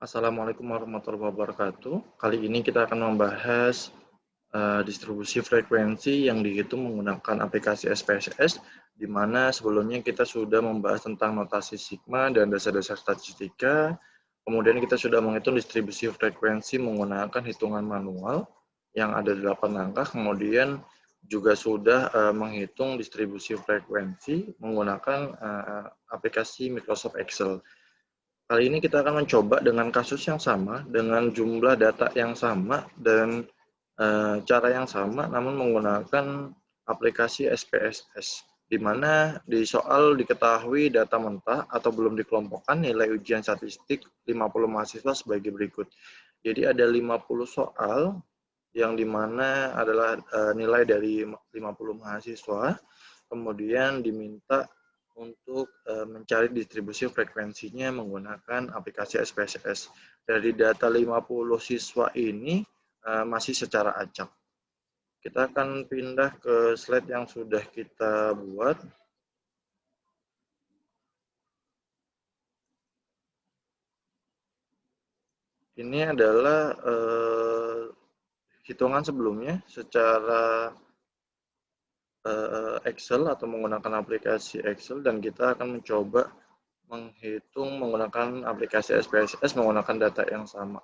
Assalamualaikum warahmatullahi wabarakatuh. Kali ini kita akan membahas distribusi frekuensi yang dihitung menggunakan aplikasi SPSS, di mana sebelumnya kita sudah membahas tentang notasi sigma dan dasar-dasar statistika. Kemudian kita sudah menghitung distribusi frekuensi menggunakan hitungan manual yang ada 8 angka. Kemudian juga sudah menghitung distribusi frekuensi menggunakan aplikasi Microsoft Excel. Kali ini kita akan mencoba dengan kasus yang sama, dengan jumlah data yang sama, dan cara yang sama, namun menggunakan aplikasi SPSS, di mana di soal diketahui data mentah atau belum dikelompokkan nilai ujian statistik 50 mahasiswa sebagai berikut. Jadi ada 50 soal, yang dimana adalah nilai dari 50 mahasiswa, kemudian diminta untuk mencari distribusi frekuensinya menggunakan aplikasi SPSS. Dari data 50 siswa ini masih secara acak. Kita akan pindah ke slide yang sudah kita buat. Ini adalah hitungan sebelumnya secara Excel atau menggunakan aplikasi Excel, dan kita akan mencoba menghitung menggunakan aplikasi SPSS menggunakan data yang sama.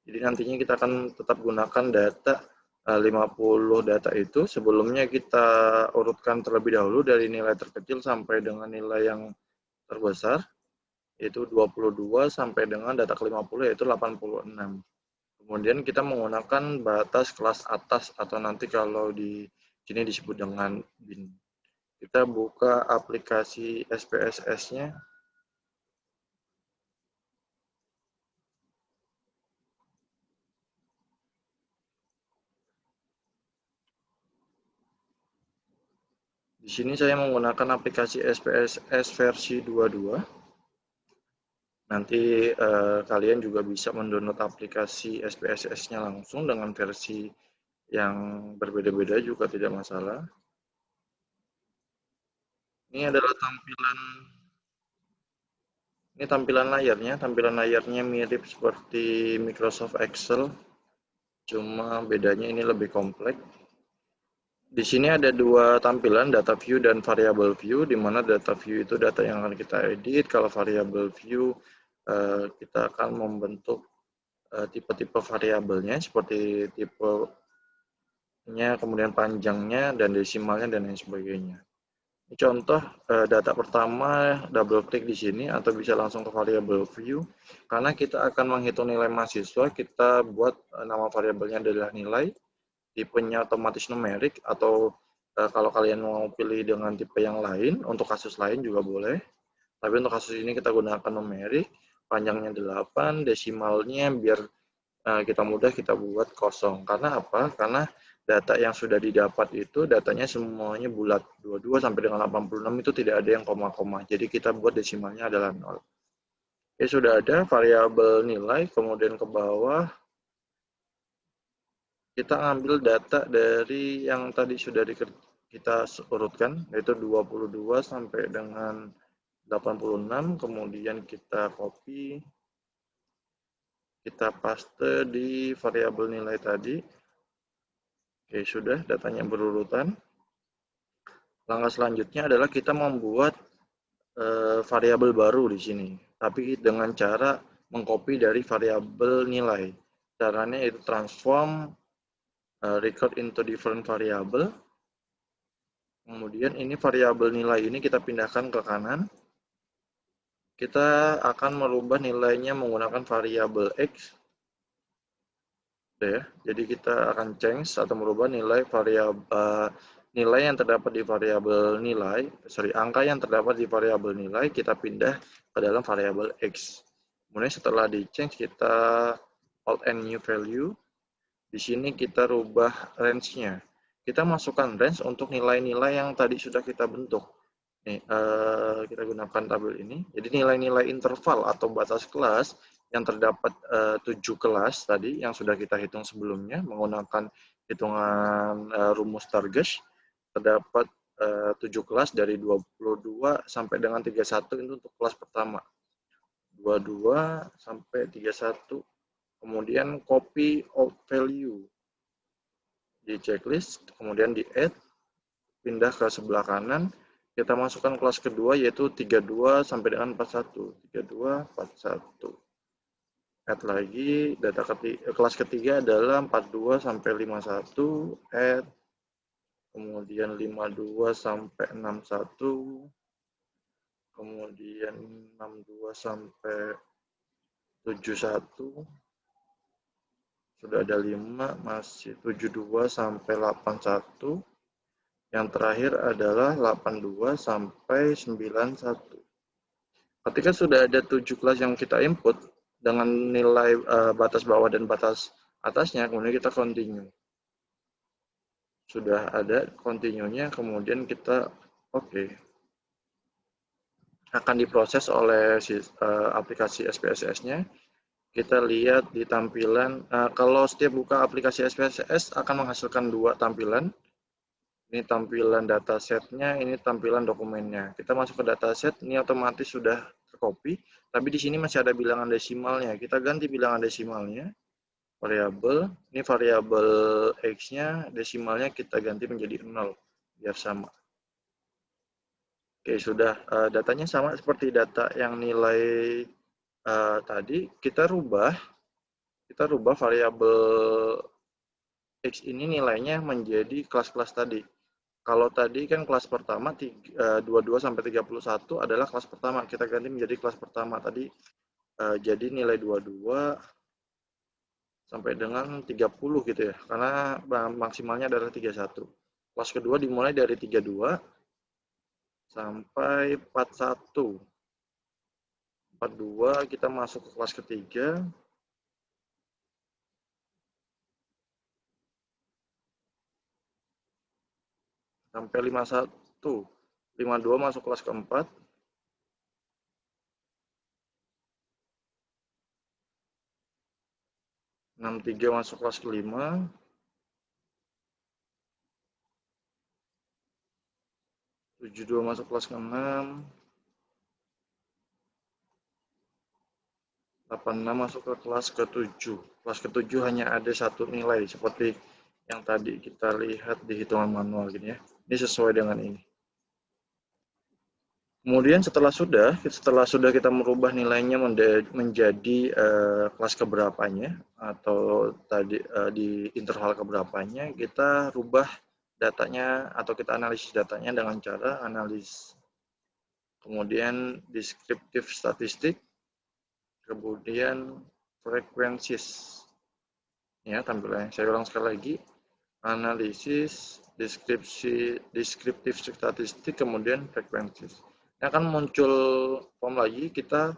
Jadi nantinya kita akan tetap gunakan data 50 data itu. Sebelumnya kita urutkan terlebih dahulu dari nilai terkecil sampai dengan nilai yang terbesar, yaitu 22 sampai dengan data ke-50 yaitu 86. Kemudian kita menggunakan batas kelas atas atau nanti kalau di sini disebut dengan bin. Kita buka aplikasi SPSS-nya. Di sini saya menggunakan aplikasi SPSS versi 22. Nanti kalian juga bisa mendownload aplikasi SPSS-nya langsung dengan versi yang berbeda-beda juga tidak masalah. Ini adalah tampilan layarnya. Tampilan layarnya mirip seperti Microsoft Excel, cuma bedanya ini lebih kompleks. Di sini ada dua tampilan, data view dan variable view, di mana data view itu data yang akan kita edit. Kalau variable view, kita akan membentuk tipe-tipe variabelnya, seperti tipenya, kemudian panjangnya, dan desimalnya, dan lain sebagainya. Ini contoh data pertama, double klik di sini, atau bisa langsung ke variable view. Karena kita akan menghitung nilai mahasiswa, kita buat nama variabelnya adalah nilai, tipenya otomatis numerik, atau kalau kalian mau pilih dengan tipe yang lain, untuk kasus lain juga boleh. Tapi untuk kasus ini kita gunakan numerik, panjangnya 8, desimalnya biar kita mudah kita buat kosong. Karena apa? Karena data yang sudah didapat itu datanya semuanya bulat. 22 sampai dengan 86 itu tidak ada yang koma-koma. Jadi kita buat desimalnya adalah 0. Oke, sudah ada variabel nilai, kemudian ke bawah kita ambil data dari yang tadi sudah kita urutkan, yaitu 22 sampai dengan 86, kemudian kita copy, kita paste di variabel nilai tadi. Oke, sudah datanya berurutan. Langkah selanjutnya adalah kita membuat variabel baru di sini, tapi dengan cara mengcopy dari variabel nilai. Caranya itu transform record into different variable. Kemudian ini variabel nilai ini kita pindahkan ke kanan. Kita akan merubah nilainya menggunakan variabel X. Ya, jadi kita akan change atau merubah nilai yang terdapat di variabel nilai, angka yang terdapat di variabel nilai kita pindah ke dalam variabel X. Kemudian setelah di change kita alt and new value. Di sini kita rubah range-nya. Kita masukkan range untuk nilai-nilai yang tadi sudah kita bentuk. Nih, kita gunakan tabel ini. Jadi nilai-nilai interval atau batas kelas yang terdapat 7 kelas tadi yang sudah kita hitung sebelumnya menggunakan hitungan rumus Target, terdapat 7 kelas dari 22 sampai dengan 31 itu untuk kelas pertama. 22 sampai 31. Kemudian copy of value di checklist, kemudian di add, pindah ke sebelah kanan, kita masukkan kelas kedua yaitu 32 sampai dengan 41. 32, 41. Add lagi, kelas ketiga adalah 42 sampai 51, add, kemudian 52 sampai 61, kemudian 62 sampai 71, sudah ada 5, masih 72 sampai 81, yang terakhir adalah 82 sampai 91. Ketika sudah ada 7 kelas yang kita input dengan nilai batas bawah dan batas atasnya, kemudian kita continue. Sudah ada continue-nya, kemudian kita oke. Akan diproses oleh aplikasi SPSS-nya. Kita lihat di tampilan, kalau setiap buka aplikasi SPSS akan menghasilkan 2 tampilan. Ini tampilan dataset-nya, ini tampilan dokumennya. Kita masuk ke dataset, ini otomatis sudah tercopy, tapi di sini masih ada bilangan desimalnya. Kita ganti bilangan desimalnya, variabel, ini variabel X-nya, desimalnya kita ganti menjadi 0, biar sama. Oke, sudah. Datanya sama seperti data yang nilai tadi, kita rubah variabel X ini nilainya menjadi kelas-kelas tadi. Kalau tadi kan kelas pertama 22 sampai 31 adalah kelas pertama. Kita ganti menjadi kelas pertama tadi. Jadi nilai 22 sampai dengan 30 gitu ya. Karena maksimalnya adalah 31. Kelas kedua dimulai dari 32 sampai 41. 42 kita masuk ke kelas ketiga. Sampai 51. 52 masuk kelas keempat. 63 masuk kelas kelima. 72 masuk kelas ke-6. 86 masuk ke kelas ke-7. Kelas ke-7 hanya ada satu nilai seperti yang tadi kita lihat di hitungan manual gini ya. Ini sesuai dengan ini. Kemudian setelah sudah kita merubah nilainya menjadi kelas keberapanya atau tadi di interval keberapanya, kita rubah datanya atau kita analisis datanya dengan cara analis. Kemudian deskriptif statistik, kemudian frekuensis. Ya, tampilannya saya ulang sekali lagi. Analisis, deskriptif statistik, kemudian frekuensis. Ini akan muncul form lagi, kita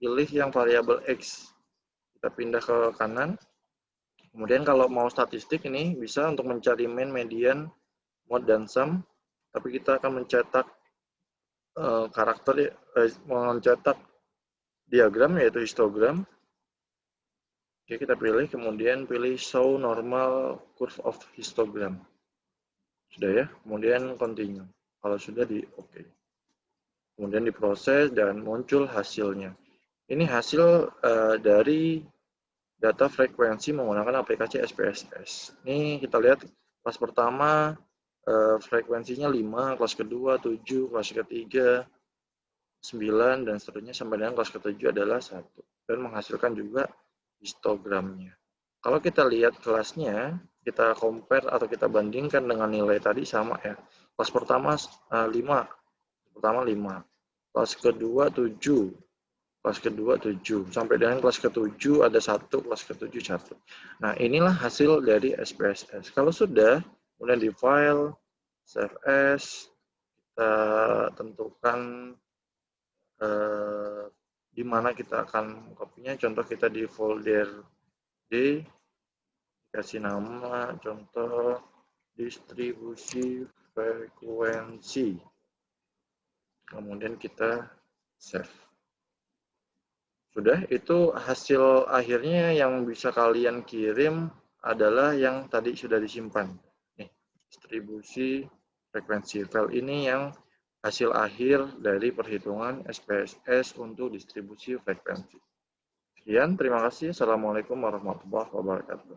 pilih yang variabel X. Kita pindah ke kanan. Kemudian kalau mau statistik ini bisa untuk mencari mean, median, mode, dan sum. Tapi kita akan mencetak mencetak diagram yaitu histogram. Oke, kita pilih, kemudian pilih show normal curve of histogram. Sudah ya, kemudian continue. Kalau sudah di oke. Kemudian diproses dan muncul hasilnya. Ini hasil dari data frekuensi menggunakan aplikasi SPSS. Ini kita lihat kelas pertama frekuensinya 5, kelas kedua 7, kelas ketiga 9, dan seterusnya sampai dengan kelas ke-7 adalah 1. Dan menghasilkan juga histogramnya. Kalau kita lihat kelasnya, kita compare atau kita bandingkan dengan nilai tadi sama ya. Kelas pertama 5, kelas kedua 7, kelas kedua 7, sampai dengan kelas ke-7 ada 1, kelas ke-7 1. Nah, inilah hasil dari SPSS. Kalau sudah, kemudian di file, save as, kita tentukan di mana kita akan kopinya. Contoh kita di folder D, kasih nama, contoh distribusi frekuensi. Kemudian kita save. Sudah, itu hasil akhirnya yang bisa kalian kirim adalah yang tadi sudah disimpan. Nih, distribusi frekuensi. File ini yang hasil akhir dari perhitungan SPSS untuk distribusi frekuensi. Sekian, terima kasih. Assalamualaikum warahmatullahi wabarakatuh.